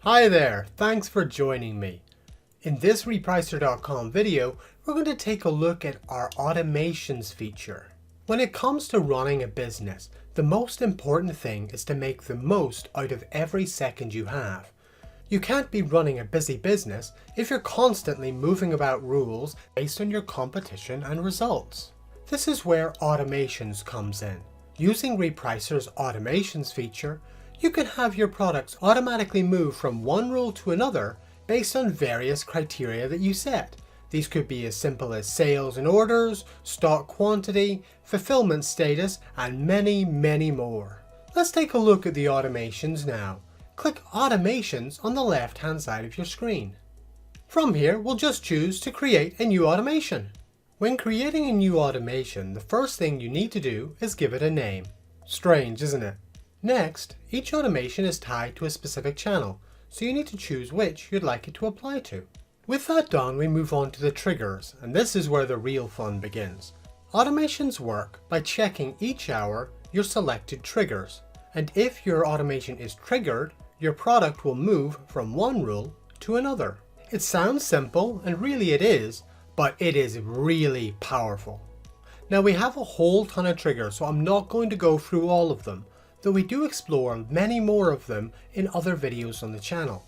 Hi there, thanks for joining me. In this Repricer.com video, we're going to take a look at our automations feature. When it comes to running a business, the most important thing is to make the most out of every second you have. You can't be running a busy business if you're constantly moving about rules based on your competition and results. This is where automations comes in. Using Repricer's automations feature, you can have your products automatically move from one rule to another based on various criteria that you set. These could be as simple as sales and orders, stock quantity, fulfillment status, and many, many more. Let's take a look at the automations now. Click Automations on the left-hand side of your screen. From here, we'll just choose to create a new automation. When creating a new automation, the first thing you need to do is give it a name. Strange, isn't it? Next, each automation is tied to a specific channel, so you need to choose which you'd like it to apply to. With that done, we move on to the triggers, and this is where the real fun begins. Automations work by checking each hour your selected triggers, and if your automation is triggered, your product will move from one rule to another. It sounds simple, and really it is, but it is really powerful. Now we have a whole ton of triggers, so I'm not going to go through all of them, though we do explore many more of them in other videos on the channel.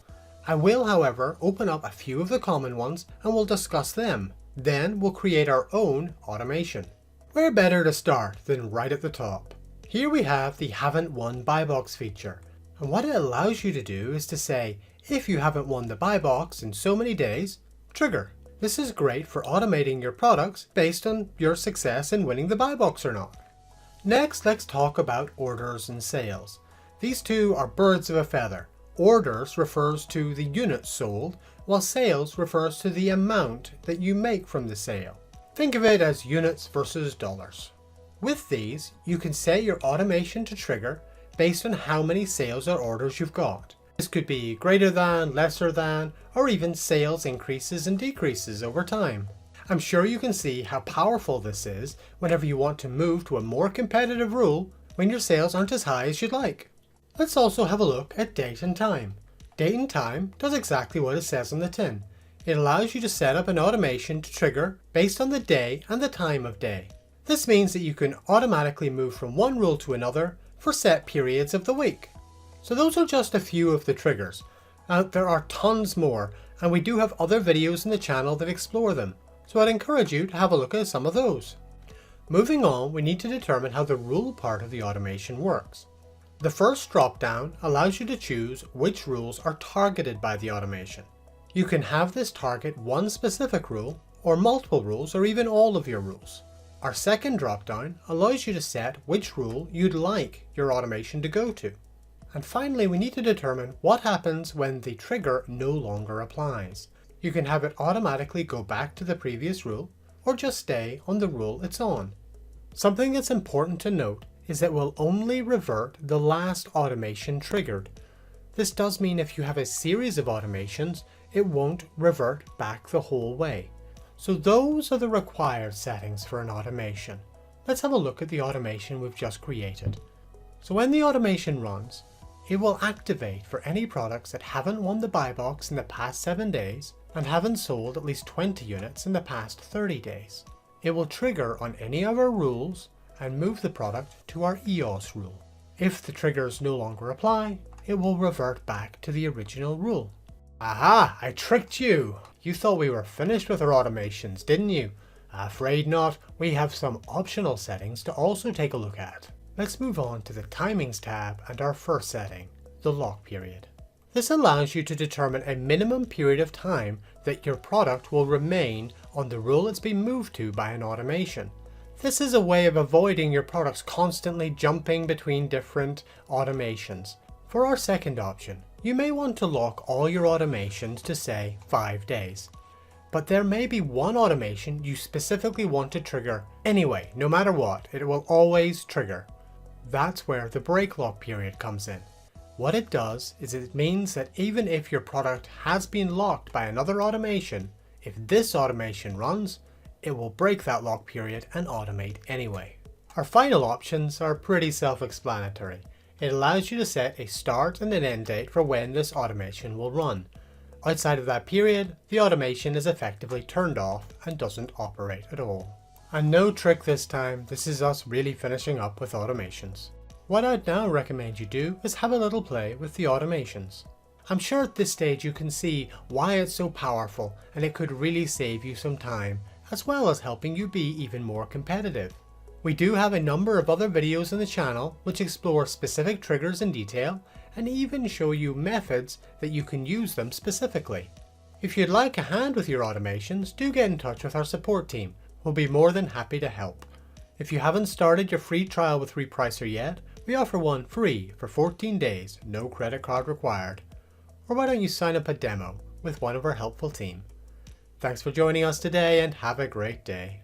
I will, however, open up a few of the common ones and we'll discuss them. Then we'll create our own automation. Where better to start than right at the top? Here we have the Haven't Won Buy Box feature. And what it allows you to do is to say, if you haven't won the buy box in so many days, trigger. This is great for automating your products based on your success in winning the buy box or not. Next, let's talk about orders and sales. These two are birds of a feather. Orders refers to the units sold, while sales refers to the amount that you make from the sale. Think of it as units versus dollars. With these, you can set your automation to trigger based on how many sales or orders you've got. This could be greater than, lesser than, or even sales increases and decreases over time. I'm sure you can see how powerful this is whenever you want to move to a more competitive rule when your sales aren't as high as you'd like. Let's also have a look at date and time. Date and time does exactly what it says on the tin. It allows you to set up an automation to trigger based on the day and the time of day. This means that you can automatically move from one rule to another for set periods of the week. So those are just a few of the triggers. There are tons more, and we do have other videos in the channel that explore them. So I'd encourage you to have a look at some of those. Moving on, we need to determine how the rule part of the automation works. The first drop-down allows you to choose which rules are targeted by the automation. You can have this target one specific rule, or multiple rules, or even all of your rules. Our second drop-down allows you to set which rule you'd like your automation to go to. And finally, we need to determine what happens when the trigger no longer applies. You can have it automatically go back to the previous rule, or just stay on the rule it's on. Something that's important to note is that we'll only revert the last automation triggered. This does mean if you have a series of automations, it won't revert back the whole way. So those are the required settings for an automation. Let's have a look at the automation we've just created. So when the automation runs, it will activate for any products that haven't won the buy box in the past 7 days and haven't sold at least 20 units in the past 30 days. It will trigger on any of our rules and move the product to our EOS rule. If the triggers no longer apply, it will revert back to the original rule. Aha! I tricked you! You thought we were finished with our automations, didn't you? Afraid not, we have some optional settings to also take a look at. Let's move on to the Timings tab and our first setting, the lock period. This allows you to determine a minimum period of time that your product will remain on the rule it's been moved to by an automation. This is a way of avoiding your products constantly jumping between different automations. For our second option, you may want to lock all your automations to say 5 days. But there may be one automation you specifically want to trigger anyway, no matter what, it will always trigger. That's where the break lock period comes in. What it does is it means that even if your product has been locked by another automation, if this automation runs, it will break that lock period and automate anyway. Our final options are pretty self-explanatory. It allows you to set a start and an end date for when this automation will run. Outside of that period, the automation is effectively turned off and doesn't operate at all. And no trick this time, this is us really finishing up with automations. What I'd now recommend you do is have a little play with the automations. I'm sure at this stage you can see why it's so powerful and it could really save you some time, as well as helping you be even more competitive. We do have a number of other videos on the channel which explore specific triggers in detail and even show you methods that you can use them specifically. If you'd like a hand with your automations, do get in touch with our support team. We'll be more than happy to help. If you haven't started your free trial with Repricer yet, we offer one free for 14 days, no credit card required. Or why don't you sign up a demo with one of our helpful team. Thanks for joining us today and have a great day.